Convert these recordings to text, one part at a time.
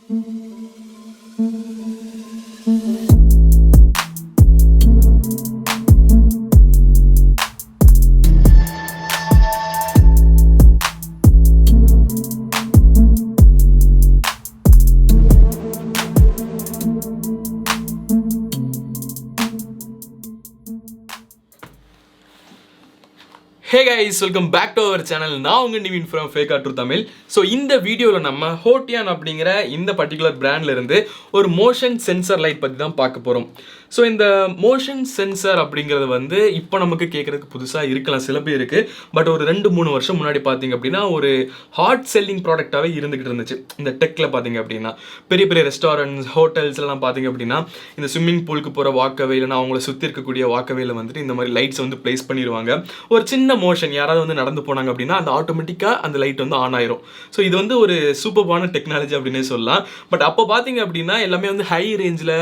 Hey guys, welcome back to our channel. நான் உங்க Nivin from Fake Art True Tamil. So இந்த வீடியோவில் நம்ம Hoteon அப்படிங்கிற இந்த பர்டிகுலர் பிராண்ட்ல இருந்து ஒரு மோஷன் சென்சர் லைட் பற்றி தான் பார்க்க போகிறோம். ஸோ இந்த மோஷன் சென்சர் அப்படிங்கிறது வந்து இப்போ நமக்கு கேட்குறதுக்கு புதுசாக இருக்கலாம் சில பேருக்கு. பட் ஒரு 2-3 வருஷம் முன்னாடி பார்த்தீங்க அப்படின்னா ஒரு ஹாட் செல்லிங் ப்ராடக்டாகவே இருந்துகிட்டு இருந்துச்சு. இந்த டெக்கில் பார்த்தீங்க அப்படின்னா பெரிய பெரிய ரெஸ்டாரண்ட்ஸ் ஹோட்டல்ஸ்லாம் பார்த்தீங்க அப்படின்னா இந்த ஸ்விம்மிங் பூலுக்கு போகிற வாக்கவே இல்லைனா அவங்கள சுற்றி இருக்கக்கூடிய வாக்கவேல வந்துட்டு இந்த மாதிரி லைட்ஸ் வந்து பிளேஸ் பண்ணிடுவாங்க. ஒரு சின்ன மோஷன் யாராவது வந்து நடந்து போனாங்க அப்படின்னா அந்த ஆட்டோமேட்டிக்காக அந்த லைட் வந்து ஆன் ஆயிரும். ஸோ இது வந்து ஒரு சூப்பர்பான டெக்னாலஜி அப்படின்னே சொல்லலாம். பட் அப்போ பார்த்தீங்க அப்படின்னா எல்லாமே வந்து ஹை ரேஞ்சில்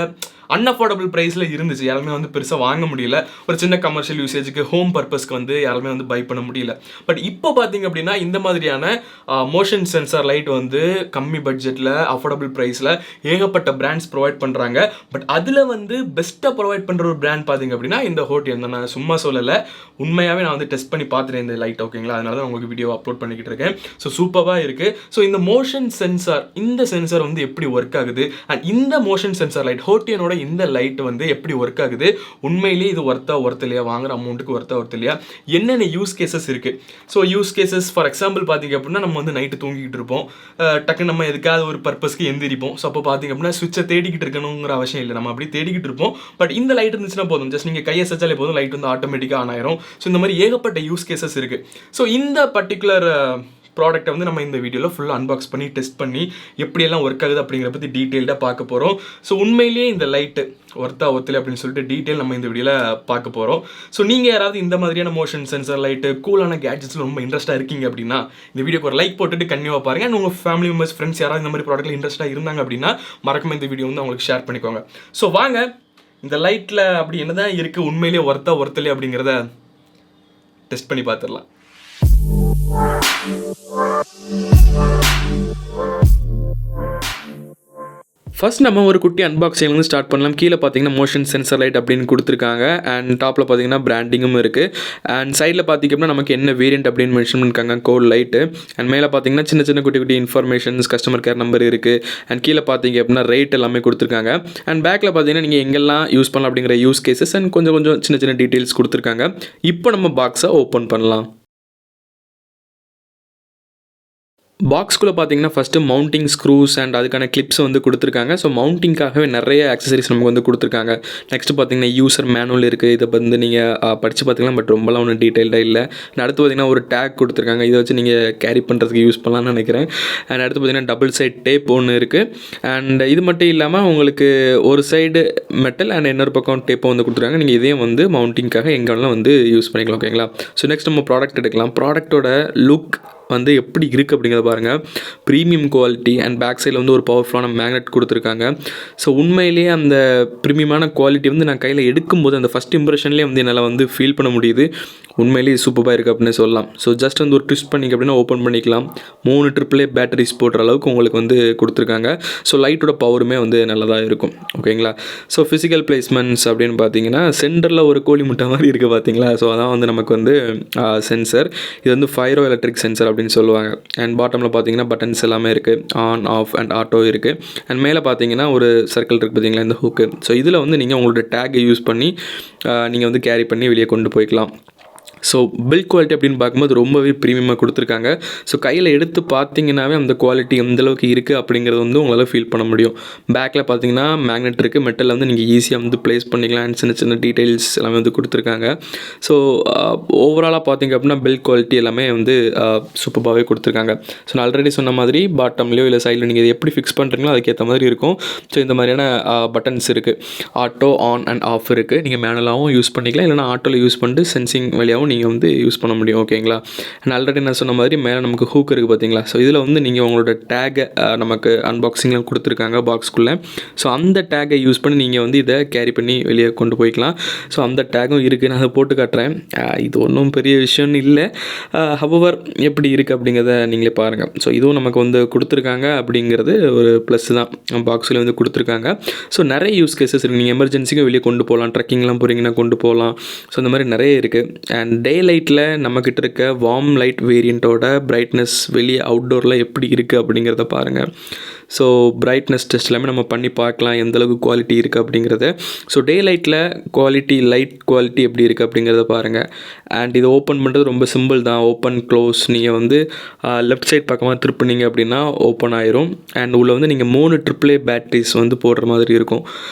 அன்அஃபோர்டபுள் ப்ரைஸில் இருந்துச்சு. யாருமே வந்து பெருசாக வாங்க முடியல. ஒரு சின்ன கமர்ஷியல் யூசேஜுக்கு ஹோம் பர்பஸ்க்கு வந்து யாருமே வந்து பை பண்ண முடியல. பட் இப்போ பார்த்தீங்க அப்படின்னா இந்த மாதிரியான மோஷன் சென்சார் லைட் வந்து கம்மி பட்ஜெட்டில் அஃபோர்டபுள் ப்ரைஸில் ஏகப்பட்ட பிராண்ட்ஸ் ப்ரொவைட் பண்ணுறாங்க. பட் அதில் வந்து பெஸ்ட்டாக ப்ரொவைட் பண்ணுற ஒரு பிராண்ட் பார்த்தீங்க அப்படின்னா இந்த ஹோட்டியன் தான். நான் சும்மா சொல்லலை, உண்மையாகவே நான் வந்து டெஸ்ட் பண்ணி பார்த்துட்டேன் இந்த லைட். ஓகேங்களா, அதனால தான் உங்களுக்கு வீடியோ அப்லோட் பண்ணிக்கிட்டு இருக்கேன். ஸோ சூப்பராக இருக்குது. ஸோ இந்த மோஷன் சென்சார், இந்த சென்சார் வந்து எப்படி ஒர்க் ஆகுது அண்ட் இந்த மோஷன் சென்சார் லைட் ஹோட்டியனோட இந்த லைட் வந்து எப்படி ஒர்க் ஆகுது, உண்மையிலேயே இது ஒர்த் இல்லையா, வாங்குற அமௌண்ட்டுக்கு ஒர்த் இல்லையா, என்னென்ன யூஸ் கேசஸ் இருக்குது. So use cases for example பார்த்தீங்க அப்படின்னா நம்ம வந்து நைட்டு தூங்கிக்கிட்டு இருப்போம், டக்குன்னு நம்ம எதுக்காவது ஒரு பர்பஸ்க்கு எந்திரிப்போம். ஸோ அப்போ பார்த்தீங்க அப்படின்னா சுவிட்சை தேடிக்கிட்டு இருக்கணுங்கிற அவசியம் இல்லை, நம்ம அப்படி தேடிக்கிட்டு இருப்போம். பட் இந்த லைட் இருந்துச்சுன்னா போதும், ஜஸ்ட் நீங்கள் கையை சச்சாலே போதும், லைட் வந்து ஆட்டோமேட்டிக்காக ஆன் ஆயிரும். ஸோ இந்த மாதிரி ஏகப்பட்ட யூஸ் கேசஸ் இருக்குது. ஸோ இந்த பர்டிகுலர் ப்ராடக்ட்டை வந்து நம்ம இந்த வீடியோவில் ஃபுல்லாக அன்பாக்ஸ் பண்ணி டெஸ்ட் பண்ணி எப்படியெல்லாம் ஒர்க் ஆகுது அப்படிங்கிற பற்றி டீட்டெயில்டாக பார்க்க போகிறோம். ஸோ உண்மையிலேயே இந்த லைட்டு ஒர்த்தில் அப்படின்னு சொல்லிட்டு டீட்டெயில் நம்ம இந்த வீடியோவில் பார்க்க போகிறோம். ஸோ நீங்கள் யாராவது இந்த மாதிரியான மோஷன் சென்சர் லைட்டு கூலான கேட்ஜெட்ஸில் ரொம்ப இன்ட்ரெஸ்ட்டாக இருக்கீங்க அப்படின்னா இந்த வீடியோக்கு ஒரு லைக் போட்டுட்டு கண்டிப்பாக பாருங்கள். அண்ட் உங்கள் ஃபேமிலி மெம்பர்ஸ் ஃப்ரெண்ட்ஸ் யாராவது இந்த மாதிரி ப்ராடக்ட்டில் இன்ட்ரெஸ்ட்டாக இருந்தாங்க அப்படின்னா மறக்காம இந்த வீடியோ வந்து அவங்களுக்கு ஷேர் பண்ணிக்கோங்க. ஸோ வாங்க இந்த லைட்டில் அப்படி என்ன தான் இருக்குது, உண்மையிலேயே ஒர்த்தில்லையே அப்படிங்கிறத டெஸ்ட் பண்ணி பார்த்துடலாம். ஃபர்ஸ்ட் நம்ம ஒரு குட்டி அன்பாக்சிங்லேருந்து ஸ்டார்ட் பண்ணலாம். கீழே பார்த்தீங்கன்னா மோஷன் சென்சர் லைட் அப்படின்னு கொடுத்துருக்காங்க. அண்ட் டாப்பில் பார்த்தீங்கன்னா பிராண்டிங்கும் இருக்குது. அண்ட் சைடில் பார்த்திங்க அப்படின்னா நமக்கு என்ன வேரியன்ட் அப்படின்னு மென்ஷன் பண்ணியிருக்காங்க, கோல் லைட்டு. அண்ட் மேலே பார்த்தீங்கன்னா சின்ன சின்ன குட்டி குட்டி இன்ஃபர்மேஷன்ஸ், கஸ்டமர் கேர் நம்பர் இருக்குது. அண்ட் கீழே பார்த்தீங்க அப்படின்னா ரேட் எல்லாமே கொடுத்துருக்காங்க. அண்ட் பேக்கில் பார்த்தீங்கன்னா நீங்கள் எங்கெல்லாம் யூஸ் பண்ணலாம் அப்படிங்கிற யூஸ் கேசஸ் அண்ட் கொஞ்சம் சின்ன சின்ன டீட்டெயில்ஸ் கொடுத்துருக்காங்க. இப்போ நம்ம பாக்ஸை ஓப்பன் பண்ணலாம். பாக்ஸ்குள்ளே பார்த்தீங்கன்னா ஃபஸ்ட்டு மவுண்டிங் ஸ்க்ரூஸ் அண்ட் அதுக்கான கிளிப்ஸ் வந்து கொடுத்துருக்காங்க. ஸோ மவுண்டிங்காகவே நிறைய ஆக்சசரிஸ் நமக்கு வந்து கொடுத்துருக்காங்க. நெக்ஸ்ட்டு பார்த்தீங்கன்னா யூசர் மேனுவல் இருக்குது. இதை வந்து நீங்கள் படித்து பார்த்துக்கலாம், பட் ரொம்பலாம் ஒன்றும் டீட்டெயில்டாக இல்லை. அடுத்து பார்த்தீங்கன்னா ஒரு டேக் கொடுத்துருக்காங்க, இதை வச்சு நீங்கள் கேரி பண்ணுறதுக்கு யூஸ் பண்ணலாம்னு நினைக்கிறேன். அண்ட் அடுத்து பார்த்தீங்கன்னா டபுள் சைட் டேப் ஒன்று இருக்குது. அண்ட் இது மட்டும் இல்லாமல் உங்களுக்கு ஒரு சைடு மெட்டல் அண்ட் இன்னொரு பக்கம் டேப்பை வந்து கொடுத்துருக்காங்க. நீங்கள் இதையும் வந்து மவுண்டிங்காக எங்கே வேணாலும் வந்து யூஸ் பண்ணிக்கலாம். ஓகேங்களா, ஸோ நெக்ஸ்ட் நம்ம ப்ராடக்ட் எடுக்கலாம். ப்ராடக்ட்டோட லுக் வந்து எப்படி இருக்குது அப்படிங்கிறத பாருங்கள். ப்ரீமியம் குவாலிட்டி அண்ட் பேக் சைடில் வந்து ஒரு பவர்ஃபுல்லான மேக்னெட் கொடுத்துருக்காங்க. ஸோ உண்மையிலேயே அந்த ப்ரீமியமான குவாலிட்டி வந்து நான் கையில் எடுக்கும்போது அந்த ஃபஸ்ட் இம்ப்ரெஷன்லேயே வந்து என்னால் வந்து ஃபீல் பண்ண முடியுது. உண்மையிலேயே சூப்பராக இருக்குது அப்படின்னு சொல்லலாம். ஸோ ஜஸ்ட் வந்து ஒரு ட்விஸ்ட் பண்ணிக்க அப்படின்னா ஓப்பன் பண்ணிக்கலாம். 3 AAA பேட்டரிஸ் போடுற அளவுக்கு உங்களுக்கு வந்து கொடுத்துருக்காங்க. ஸோ லைட்டோட பவருமே வந்து நல்லதாக இருக்கும். ஓகேங்களா, ஸோ ஃபிசிக்கல் பிளேஸ்மெண்ட்ஸ் அப்படின்னு பார்த்தீங்கன்னா சென்டரில் ஒரு கோழி முட்டை மாதிரி இருக்குது பார்த்தீங்களா. ஸோ அதான் வந்து நமக்கு வந்து சென்சர். இது வந்து ஃபைரோ எலக்ட்ரிக் சென்சர் அப்படின்னு சொல்லுவாங்க. அண்ட் பாட்டமில் பார்த்தீங்கன்னா பட்டன்ஸ் எல்லாமே இருக்குது, ஆன் ஆஃப் அண்ட் ஆட்டோ இருக்குது. அண்ட் மேலே பார்த்தீங்கன்னா ஒரு சர்க்கிள் இருக்குது பார்த்தீங்களா, இந்த ஹூக்கு. ஸோ இதில் வந்து நீங்கள் உங்களோட டேக்கை யூஸ் பண்ணி நீங்கள் வந்து கேரி பண்ணி வெளியே கொண்டு போய்க்கலாம். ஸோ பில்ட் குவாலிட்டி அப்படின்னு பார்க்கும்போது ரொம்பவே ப்ரீமியமாக கொடுத்துருக்காங்க. ஸோ கையில் எடுத்து பார்த்தீங்கன்னாவே அந்த குவாலிட்டி எந்தளவுக்கு இருக்குது அப்படிங்கிறது வந்து உங்களால் ஃபீல் பண்ண முடியும். பேக்கில் பார்த்தீங்கன்னா மேக்னெட் இருக்குது, மெட்டலில் வந்து நீங்கள் ஈஸியாக வந்து ப்ளேஸ் பண்ணிக்கலாம். அண்ட் சின்ன சின்ன டீட்டெயில்ஸ் எல்லாமே வந்து கொடுத்துருக்காங்க. ஸோ ஓவராலாக பார்த்தீங்க அப்படின்னா பில்ட் குவாலிட்டி எல்லாமே வந்து சூப்பராகவே கொடுத்துருக்காங்க. ஸோ நான் ஆல்ரெடி சொன்ன மாதிரி பாட்டம்லையோ இல்லை சைடில் நீங்கள் இதை எப்படி ஃபிக்ஸ் பண்ணுறீங்களோ அதுக்கேற்ற மாதிரி இருக்கும். ஸோ இந்த மாதிரியான பட்டன்ஸ் இருக்குது. ஆட்டோ ஆன் அண்ட் ஆஃப் இருக்குது. நீங்கள் மேனுவலாகவும் யூஸ் பண்ணிக்கலாம், இல்லைனா ஆட்டோவில் யூஸ் பண்ணிட்டு சென்சிங் வழியாகவும் நீங்கள் வந்து யூஸ் பண்ண முடியும். ஓகேங்களா? அண்ட் ஆல்ரெடி நான் சொன்ன மாதிரி மேலே நமக்கு ஹூக் இருக்குது பார்த்தீங்களா? ஸோ இதில் வந்து நீங்கள் உங்களோட டேகை நமக்கு அன்பாக்சிங்கில் கொடுத்துருக்காங்க பாக்ஸ்குள்ளே. ஸோ அந்த டேகை யூஸ் பண்ணி நீங்கள் வந்து இதை கேரி பண்ணி வெளியே கொண்டு போய்க்கலாம். ஸோ அந்த டேகும் இருக்குது, நான் அதை போட்டு காட்டுறேன். இது ஒன்றும் பெரிய விஷயம்னு இல்லை. ஹவவர் எப்படி இருக்குது அப்படிங்கிறத நீங்களே பாருங்கள். ஸோ இதுவும் நமக்கு வந்து கொடுத்துருக்காங்க அப்படிங்கிறது ஒரு ப்ளஸ் தான். பாக்ஸில் வந்து கொடுத்துருக்காங்க. ஸோ நிறைய யூஸ் கேசஸ் இருக்குது. நீங்கள் எமர்ஜென்சிக்கும் வெளியே கொண்டு போகலாம், ட்ரெக்கிங்லாம் போகிறீங்கன்னா கொண்டு போகலாம். ஸோ இந்த மாதிரி நிறைய இருக்குது. அண்ட் டே லைட்டில் நம்மக்கிட்ட இருக்க வார்ம் லைட் வேரியண்ட்டோட பிரைட்னஸ் வெளியே அவுட்டோரில் எப்படி இருக்குது அப்படிங்கிறத பாருங்கள். ஸோ பிரைட்னஸ் டெஸ்ட் எல்லாமே நம்ம பண்ணி பார்க்கலாம் எந்தளவுக்கு குவாலிட்டி இருக்குது அப்படிங்கிறத. ஸோ டே லைட்டில் லைட் குவாலிட்டி எப்படி இருக்குது அப்படிங்கிறத பாருங்கள். அண்ட் இது ஓப்பன் பண்ணுறது ரொம்ப சிம்பிள் தான். ஓப்பன் க்ளோஸ் நீங்கள் வந்து லெஃப்ட் சைட் பக்கமாக திருப்பினீங்க அப்படின்னா ஓப்பன் ஆயிரும். அண்ட் உள்ள வந்து நீங்கள் 3 AAA பேட்ரிஸ் வந்து போடுற மாதிரி இருக்கும்.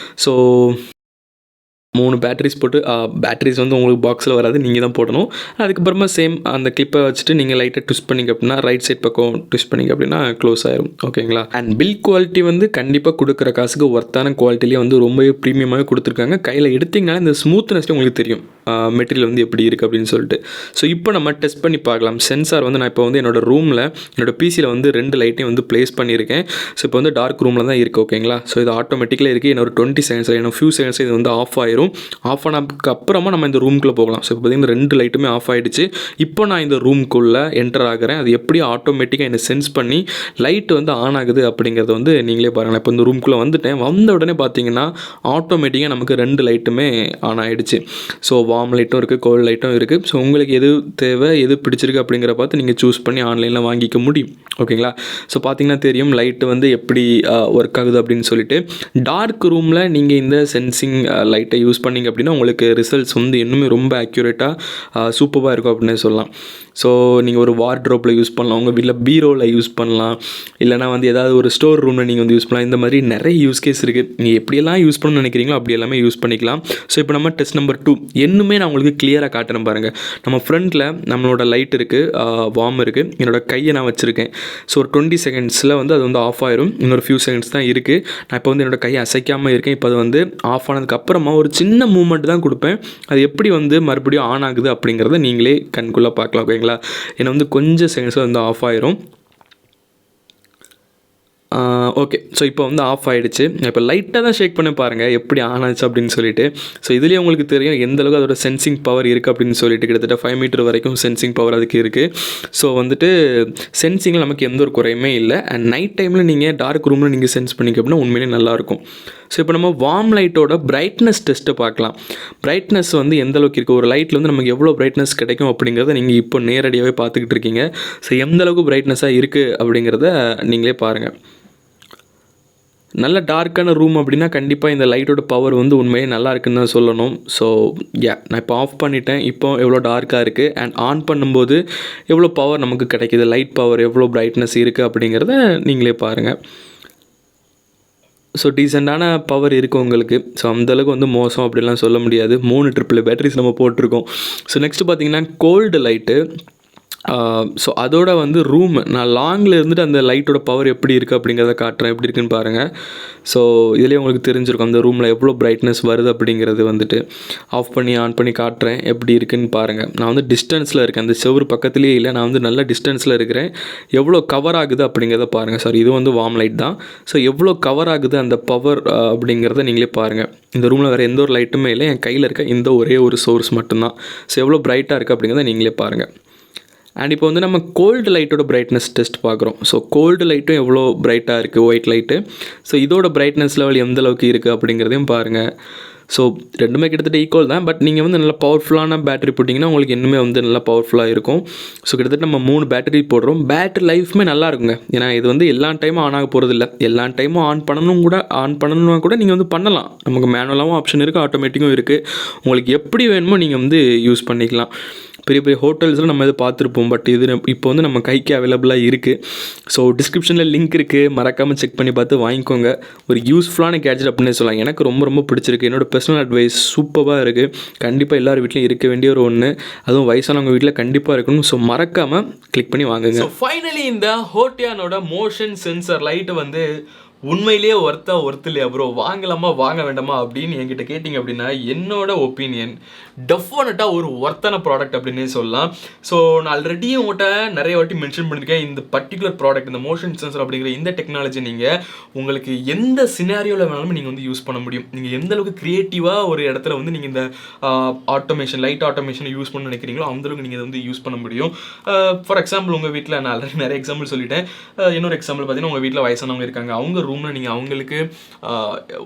ஸோ 3 பேட்டரிஸ் போட்டு பேட்டரிஸ் வந்து உங்களுக்கு பாக்ஸில் வராது, நீங்கள் தான் போடணும். அதுக்கப்புறமா சேம் அந்த கிளிப்பை வச்சுட்டு நீங்கள் லைட்டாக ட்விஸ்ட் பண்ணிங்க அப்படின்னா ரைட் சைட் பக்கம் ட்விஸ்ட் பண்ணிங்க அப்படின்னா க்ளோஸ் ஆயிரும். ஓகேங்களா? அண்ட் பில் குவாலிட்டி வந்து கண்டிப்பாக கொடுக்குற காசுக்கு ஒர்த்தான குவாலிட்டிலேயே வந்து ரொம்பவே ப்ரீமியமாக கொடுத்துருக்காங்க. கையில் எடுத்திங்கன்னா இந்த ஸ்மூத்னஸ்ட்டு உங்களுக்கு தெரியும் மெட்டீரியல் வந்து எப்படி இருக்குது அப்படின்னு சொல்லிட்டு. ஸோ இப்போ நம்ம டெஸ்ட் பண்ணி பார்க்கலாம். சென்சார் வந்து நான் இப்போ வந்து என்னோடய ரூமில் என்னோடய பிசியில் வந்து 2 லைட்டையும் வந்து ப்ளேஸ் பண்ணியிருக்கேன். ஸோ இப்போ வந்து டார்க் ரூமில் தான் இருக்குது. ஓகேங்களா? ஸோ இது ஆட்டோமேட்டிக்கலாக இருக்குது. என்னோட 20 செகண்ட்ஸ் இன்னும் ஃபியூ செகண்ட்ஸ் இது வந்து ஆஃப் ஆயிரும். ஆஃப் ஆனதுக்கு அப்புறமா நம்ம இந்த ரூம்குள்ளே போகலாம். ஸோ இப்போ பார்த்தீங்கன்னா 2 லைட்டுமே ஆஃப் ஆகிடுச்சு. இப்போ நான் இந்த ரூம்குள்ளே என்டர் ஆகிறேன். அது எப்படி ஆட்டோமேட்டிக்காக என்னை சென்ஸ் பண்ணி லைட்டு வந்து ஆன் ஆகுது அப்படிங்கிறத வந்து நீங்களே பாருங்கள். இப்போ இந்த ரூம்குள்ளே வந்துட்டேன். வந்த உடனே பார்த்தீங்கன்னா ஆட்டோமேட்டிக்காக நமக்கு 2 லைட்டுமே ஆன் ஆகிடுச்சு. ஸோ வார்ம் லைட்டும் இருக்குது, கோல்டு லைட்டும் இருக்குது. ஸோ உங்களுக்கு எது தேவை, எது பிடிச்சிருக்கு அப்படிங்கிற பார்த்து நீங்கள் சூஸ் பண்ணி ஆன்லைனில் வாங்கிக்க முடியும். ஓகேங்களா? ஸோ பார்த்தீங்கன்னா தெரியும் லைட்டு வந்து எப்படி ஒர்க் ஆகுது அப்படின்னு சொல்லிட்டு. டார்க் ரூமில் நீங்கள் இந்த சென்சிங் லைட்டை யூஸ் பண்ணிங்க அப்படின்னா உங்களுக்கு ரிசல்ட்ஸ் வந்து இன்னுமே ரொம்ப அக்யூரேட்டாக சூப்பராக இருக்கும் அப்படின்னு சொல்லலாம். ஸோ நீங்கள் ஒரு வார்ட்ரோப்பில் யூஸ் பண்ணலாம், உங்கள் வீட்டில் பீரோவில் யூஸ் பண்ணலாம், இல்லைனா வந்து ஏதாவது ஒரு ஸ்டோர் ரூமில் நீங்கள் வந்து யூஸ் பண்ணலாம். இந்த மாதிரி நிறைய யூஸ் கேஸ் இருக்குது. நீங்கள் எப்படியெல்லாம் யூஸ் பண்ணணும்னு நினைக்கிறீங்களோ அப்படி எல்லாமே யூஸ் பண்ணிக்கலாம். ஸோ இப்போ நம்ம டெஸ்ட் நம்பர் 2 இன்னுமே நான் உங்களுக்கு கிளியராக காட்டுறேன் பாருங்கள். நம்ம ஃப்ரண்ட்டில் நம்மளோட லைட் இருக்குது, வார்ம் இருக்குது. என்னோடய கையை நான் வச்சுருக்கேன். ஸோ ஒரு 20 செகண்ட்ஸில் வந்து அது வந்து ஆஃப் ஆயிரும். இன்னொரு ஃபியூ செகண்ட்ஸ் தான் இருக்குது. நான் இப்போ வந்து என்னோடய கையை அசைக்காமல் இருக்கேன். இப்போ அது வந்து ஆஃப் ஆனதுக்கப்புறமா ஒரு சின்ன மூமெண்ட் தான் கொடுப்பேன். அது எப்படி வந்து மறுபடியும் ஆன் ஆகுது அப்படிங்கிறத நீங்களே கண்குள்ளே பார்க்கலாம். ஓகேங்களா? ஏன்னா வந்து கொஞ்சம் செகண்ட்ஸில் வந்து ஆஃப் ஆயிரும். ஓகே. ஸோ இப்போ வந்து ஆஃப் ஆகிடுச்சு. இப்போ லைட்டாக தான் ஷேக் பண்ணி பாருங்கள் எப்படி ஆன் ஆச்சு அப்படின்னு சொல்லிட்டு. ஸோ இதுலேயே உங்களுக்கு தெரியும் எந்தளவுக்கு அதோட சென்சிங் பவர் இருக்குது அப்படின்னு சொல்லிட்டு. கிட்டத்தட்ட 5 மீட்டர் வரைக்கும் சென்சிங் பவர் அதுக்கு இருக்குது. ஸோ வந்துட்டு சென்சிங்கில் நமக்கு எந்த ஒரு குறையுமே இல்லை. அண்ட் நைட் டைமில் நீங்கள் டார்க் ரூமில் நீங்கள் சென்ஸ் பண்ணிக்க அப்படின்னா உண்மையிலே நல்லாயிருக்கும். ஸோ இப்போ நம்ம வார்ம் லைட்டோட பிரைட்னஸ் டெஸ்ட்டை பார்க்கலாம். பிரைட்னஸ் வந்து எந்தளவுக்கு இருக்குது, ஒரு லைட்டில் வந்து நமக்கு எவ்வளோ பிரைட்னஸ் கிடைக்கும் அப்படிங்கிறத நீங்கள் இப்போ நேரடியாகவே பார்த்துக்கிட்டு இருக்கீங்க. ஸோ எந்தளவுக்கு பிரைட்னஸாக இருக்குது அப்படிங்கிறத நீங்களே பாருங்கள். நல்ல டார்க்கான ரூம் அப்படின்னா கண்டிப்பாக இந்த லைட்டோட பவர் வந்து உண்மையே நல்லா இருக்குன்னு தான் சொல்லணும். ஸோ நான் இப்போ ஆஃப் பண்ணிட்டேன். இப்போ எவ்வளோ டார்க்காக இருக்குது அண்ட் ஆன் பண்ணும்போது எவ்வளோ பவர் நமக்கு கிடைக்கிது, லைட் பவர் எவ்வளோ பிரைட்னஸ் இருக்குது அப்படிங்கிறத நீங்களே பாருங்கள். ஸோ டீசெண்டான பவர் இருக்குது உங்களுக்கு. ஸோ அந்தளவுக்கு வந்து மோசம் அப்படிலாம் சொல்ல முடியாது. 3 AAA பேட்டரிஸ் நம்ம போட்டிருக்கோம். ஸோ நெக்ஸ்ட்டு பார்த்திங்கன்னா கோல்டு லைட்டு. ஸோ அதோட வந்து ரூம் நான் லாங்கில் இருந்துட்டு அந்த லைட்டோட பவர் எப்படி இருக்குது அப்படிங்கிறத காட்டுறேன். எப்படி இருக்குன்னு பாருங்கள். ஸோ இதிலே உங்களுக்கு தெரிஞ்சிருக்கும் அந்த ரூமில் எவ்வளோ பிரைட்னஸ் வருது அப்படிங்கிறது வந்துட்டு. ஆஃப் பண்ணி ஆன் பண்ணி காட்டுறேன் எப்படி இருக்குன்னு பாருங்கள். நான் வந்து டிஸ்டன்ஸில் இருக்கேன், அந்த செவரு பக்கத்துலேயே இல்லை, நான் வந்து நல்ல டிஸ்டன்ஸில் இருக்கிறேன். எவ்வளோ கவர் ஆகுது அப்படிங்கிறத பாருங்கள். சாரி, இது வந்து வார்ம் லைட் தான். ஸோ எவ்வளோ கவர் ஆகுது அந்த பவர் அப்படிங்கிறத நீங்களே பாருங்கள். இந்த ரூமில் வேறு எந்த ஒரு லைட்டுமே இல்லை, என் கையில் இருக்க இந்த ஒரே ஒரு சோர்ஸ் மட்டும்தான். ஸோ எவ்வளோ பிரைட்டாக இருக்குது அப்படிங்கிறத நீங்களே பாருங்கள். அண்ட் இப்போ வந்து நம்ம கோல்டு லைட்டோட பிரைட்னஸ் டெஸ்ட் பார்க்குறோம். ஸோ கோல்டு லைட்டும் எவ்வளோ பிரைட்டாக இருக்குது, ஒயிட் லைட்டு. ஸோ இதோட பிரைட்னஸ் லெவல் எந்த அளவுக்கு இருக்குது அப்படிங்கிறதையும் பாருங்கள். ஸோ ரெண்டுமே கிட்டத்தட்ட ஈக்குவல் தான். பட் நீங்கள் வந்து நல்லா பவர்ஃபுல்லான பேட்டரி போட்டிங்கன்னா உங்களுக்கு இன்னுமே வந்து நல்லா பவர்ஃபுல்லாக இருக்கும். ஸோ கிட்டத்தட்ட நம்ம 3 பேட்டரி போடுறோம். பேட்டரி லைஃப்மே நல்லா இருக்குங்க. ஏன்னா இது வந்து எல்லா டைமும் ஆன் ஆக போகிறது இல்லை. எல்லா டைமும் ஆன் பண்ணணும்னா கூட நீங்கள் வந்து பண்ணலாம். நமக்கு மேனுவலாகவும் ஆப்ஷன் இருக்குது, ஆட்டோமேட்டிக்கும் இருக்குது. உங்களுக்கு எப்படி வேணுமோ நீங்கள் வந்து யூஸ் பண்ணிக்கலாம். பெரிய பெரிய ஹோட்டல்ஸில் நம்ம இதை பார்த்துருப்போம். பட் இது இப்போ வந்து நம்ம கைக்கு அவைலபிளாக இருக்குது. ஸோ டிஸ்கிரிப்ஷனில் லிங்க் இருக்குது, மறக்காமல் செக் பண்ணி பார்த்து வாங்கிக்கோங்க. ஒரு யூஸ்ஃபுல்லான கேட்ஜெட் அப்படின்னு சொல்லலாம். எனக்கு ரொம்ப ரொம்ப பிடிச்சிருக்கு. என்னோட பர்சனல் அட்வைஸ் சூப்பராக இருக்குது. கண்டிப்பாக எல்லார் வீட்லையும் இருக்க வேண்டிய ஒரு ஒன்று, அதுவும் வயசானவங்க வீட்டில் கண்டிப்பாக இருக்கணும். ஸோ மறக்காமல் கிளிக் பண்ணி வாங்குங்க. ஸோ ஃபைனலி இந்த ஹோட்டியானோட மோஷன் சென்சர் லைட்டு வந்து உண்மையிலேயே ஒர்த்து இல்லையா ப்ரோ, வாங்கலாமா வாங்க வேண்டாமா அப்படின்னு என்கிட்ட கேட்டிங்க அப்படின்னா என்னோட ஒப்பீனியன் டெஃபினட்டாக ஒரு ஒர்த்தான ப்ராடக்ட் அப்படின்னே சொல்லலாம். ஸோ நான் ஆல்ரெடி உங்கள்கிட்ட நிறைய வாட்டி மென்ஷன் பண்ணியிருக்கேன், இந்த பர்டிகுலர் ப்ராடக்ட், இந்த மோஷன் சென்சர் அப்படிங்கிற இந்த டெக்னாலஜி நீங்கள் உங்களுக்கு எந்த சினாரியோவில் வேணாலும் நீங்கள் வந்து யூஸ் பண்ண முடியும். நீங்கள் எந்த அளவுக்கு க்ரியேட்டிவாக ஒரு இடத்துல வந்து நீங்கள் இந்த ஆட்டோமேஷன், லைட் ஆட்டோமேஷனை யூஸ் பண்ண நினைக்கிறீங்களோ அந்தளவுக்கு நீங்கள் இதை வந்து யூஸ் பண்ண முடியும். ஃபார் எக்ஸாம்பிள் உங்கள் வீட்டில் நான் ஆல்ரெடி நிறைய எக்ஸாம்பிள் சொல்லிட்டேன். இன்னொரு எக்ஸாம்பிள் பார்த்தீங்கன்னா உங்கள் வீட்டில் வயசானவங்க இருக்காங்க, அவங்க ரூமில் நீங்கள் அவங்களுக்கு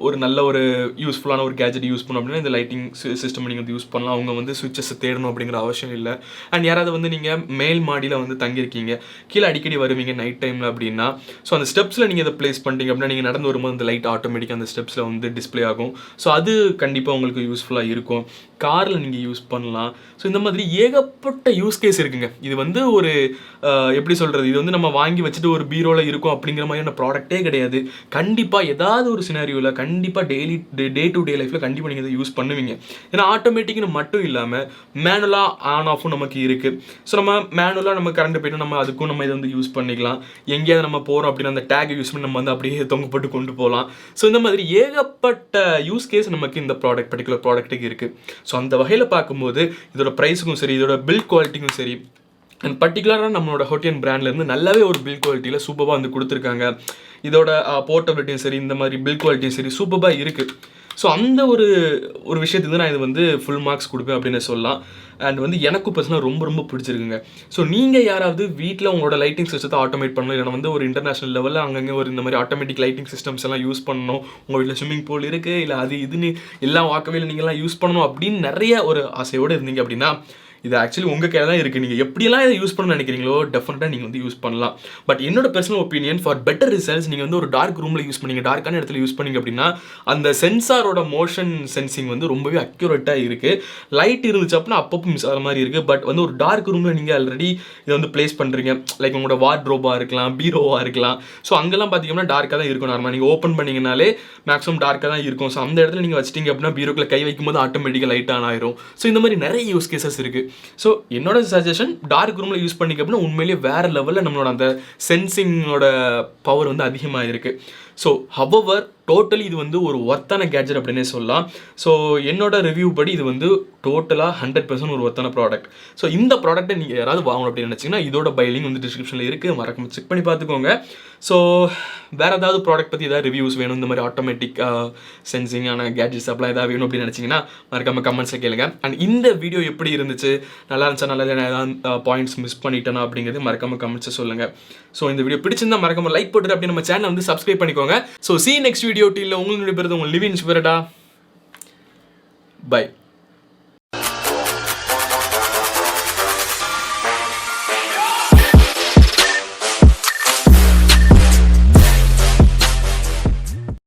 ஒரு நல்ல ஒரு யூஸ்ஃபுல்லான ஒரு கேஜெட் யூஸ் பண்ணணும் அப்படின்னா இந்த லைட்டிங் சிஸ்டம் நீங்கள் வந்து யூஸ் பண்ணலாம். அவங்க வந்து சுவிட்சஸை தேடணும் அப்படிங்கிற அவசியம் இல்லை. அண்ட் யாராவது வந்து நீங்கள் மேல் மாடியில் வந்து தங்கியிருக்கீங்க, கீழே அடிக்கடி வருவீங்க நைட் டைமில் அப்படின்னா, ஸோ அந்த ஸ்டெப்ஸில் நீங்கள் இதை ப்ளேஸ் பண்ணிட்டீங்க அப்படின்னா நீங்கள் நடந்து வரும்போது அந்த லைட் ஆட்டோமேட்டிக்காக அந்த ஸ்டெப்ஸில் வந்து டிஸ்பிளே ஆகும். ஸோ அது கண்டிப்பாக உங்களுக்கு யூஸ்ஃபுல்லாக இருக்கும். காரில் நீங்கள் யூஸ் பண்ணலாம். ஸோ இந்த மாதிரி ஏகப்பட்ட யூஸ் கேஸ் இருக்குங்க. இது வந்து ஒரு எப்படி சொல்கிறது, இது வந்து நம்ம வாங்கி வச்சுட்டு ஒரு பீரோவில் இருக்கும் அப்படிங்கிற மாதிரியான ப்ராடக்ட்டே கிடையாது. கண்டிப்பாக ஏதாவது ஒரு சினாரியோவில் கண்டிப்பாக டே டு டே லைஃப்பில் கண்டிப்பாக நீங்கள் இதை யூஸ் பண்ணுவீங்க. ஏன்னா ஆட்டோமேட்டிக்னு மட்டும் இல்லாமல் மேனுவலாக ஆன் ஆஃபும் நமக்கு இருக்குது. ஸோ நம்ம மேனுவலாக நம்ம கரண்ட் போய்ட்டு நம்ம அதுக்கும் நம்ம இதை வந்து யூஸ் பண்ணிக்கலாம். எங்கேயாவது நம்ம போகிறோம் அப்படின்னா அந்த டேக் யூஸ் பண்ணி நம்ம வந்து அப்படியே தொங்கப்பட்டு கொண்டு போகலாம். ஸோ இந்த மாதிரி ஏகப்பட்ட யூஸ் கேஸ் நமக்கு இந்த பர்டிகுலர் ப்ராடக்ட்டுக்கு இருக்குது. ஸோ அந்த வகையில் பார்க்கும்போது இதோட ப்ரைஸுக்கும் சரி, இதோட பில்ட் குவாலிட்டிக்கும் சரி, அண்ட் பர்டிகுலராக நம்மளோட ஹோட்டியன் பிராண்ட்லேருந்து நல்லாவே ஒரு பில் குவாலிட்டியில் சூப்பராக வந்து கொடுத்துருக்காங்க. இதோட போர்ட்டபிலிட்டியும் சரி, இந்த மாதிரி பில் குவாலிட்டியும் சரி சூப்பராக இருக்குது. ஸோ அந்த ஒரு விஷயத்துக்கு நான் இது வந்து ஃபுல் மார்க்ஸ் கொடுப்பேன் அப்படின்னு சொல்லலாம். அண்ட் வந்து எனக்கும் பர்சனலாக ரொம்ப ரொம்ப பிடிச்சிருக்குங்க. ஸோ நீங்கள் யாராவது வீட்டில் உங்களோட லைட்டிங் சிஸ்டத்தை ஆட்டோமேட் பண்ணணும், இல்லைனா வந்து ஒரு இன்டர்நேஷனல் லெவலில் அங்கங்கே ஒரு இந்த மாதிரி ஆட்டோமேட்டிக் லைட்டிங் சிஸ்டம்ஸ் எல்லாம் யூஸ் பண்ணணும், உங்கள் வீட்டில் ஸ்விம்மிங் பூல் இருக்குது, இல்லை அது இதுன்னு எல்லாம் வாக்கவே நீங்கள்லாம் யூஸ் பண்ணணும் அப்படின்னு நிறைய ஒரு ஆசையோடு இருந்தீங்க அப்படின்னா இது ஆக்சுவலி உங்கள் கையில் தான் இருக்குது. நீங்கள் எப்படியெல்லாம் இதை யூஸ் பண்ண நினைக்கிறீங்களோ டெஃபினட்டாக நீங்கள் வந்து யூஸ் பண்ணலாம். பட் என்னோட personal opinion for better results நீங்கள் வந்து ஒரு டார்க் ரூமில் யூஸ் பண்ணீங்க, டார்க்கான இடத்துல யூஸ் பண்ணீங்க அப்படின்னா அந்த சென்சாரோட மோஷன் சென்சிங் வந்து ரொம்பவே அக்யூரேட்டாக இருக்குது. லைட் இருந்துச்சு அப்படின்னா அப்பப்போ மிஸ் ஆகிற மாதிரி இருக்குது. பட் வந்து ஒரு டார்க் ரூமில் நீங்கள் ஆல்ரெடி இதை வந்து பிளேஸ் பண்ணுறீங்க, லைக் உங்களோட வார்ட்ரோபாக இருக்கலாம், பீரோவாக இருக்கலாம். ஸோ அங்கெல்லாம் பார்த்தீங்கன்னா டார்க்காக தான் இருக்கும். நார்மலாக நீங்கள் ஓப்பன் பண்ணிங்கனாலே மேக்ஸிமம் டார்க்காக தான் இருக்கும். ஸோ அந்த இடத்துல நீங்கள் வச்சிட்டிங்க அப்படின்னா பீரோக்கில் கை வைக்கும்போது ஆட்டோமேட்டிக்காக லைட் ஆன் ஆயிரும். ஸோ இந்த மாதிரி நிறைய யூஸ் கேசஸ் இருக்குது. ஸோ என்னோட சஜஷன் டார்க் ரூமில் யூஸ் பண்ணிக்க அப்படின்னா உண்மையிலேயே வேறு லெவலில் நம்மளோட அந்த சென்சிங்கோட பவர் வந்து அதிகமாக இருக்குது. ஸோ ஹவவர் டோட்டலி இது வந்து ஒரு ஒர்த்தான கேட்ஜெட் அப்படின்னே சொல்லலாம். ஸோ என்னோட ரிவ்யூ படி இது வந்து டோட்டலாக 100% ஒரு ஒர்த்தான ப்ராடக்ட். ஸோ இந்த ப்ராடக்ட்டை நீங்கள் யாராவது வாங்கணும் அப்படின்னு நினச்சிங்கன்னா இதோட பைலிங் வந்து டிஸ்கிரிப்ஷனில் இருக்குது, மறக்காம செக் பண்ணி பார்த்துக்கோங்க. ஸோ வேறு ஏதாவது ப்ராடக்ட் பற்றி ஏதாவது ரிவ்யூஸ் வேணும், இந்த மாதிரி ஆட்டோமேட்டிக் சென்சிங்கான கேட்ஜெட்ஸ் அப்படிலாம் ஏதாவது வேணும் அப்படின்னு நினச்சிங்கன்னா மறக்காம கமெண்ட்ஸில் கேளுங்க. அண்ட் இந்த வீடியோ எப்படி இருந்துச்சு, நல்லா இருந்துச்சா, நல்லா ஏதாவது பாயிண்ட்ஸ் மிஸ் பண்ணிட்டேனா அப்படிங்கிறது மறக்காம கமெண்ட்ஸை சொல்லுங்கள். ஸோ இந்த வீடியோ பிடிச்சிருந்தா மறக்காம லைக் போட்டுட்டு அப்படியே நம்ம சேனலை வந்து சப்ஸ்கிரைப் பண்ணிக்கோங்க. So see you next video. till உங்களுக்கு உங்கள் லிவின் ஸ்பிரிட்டா. பை.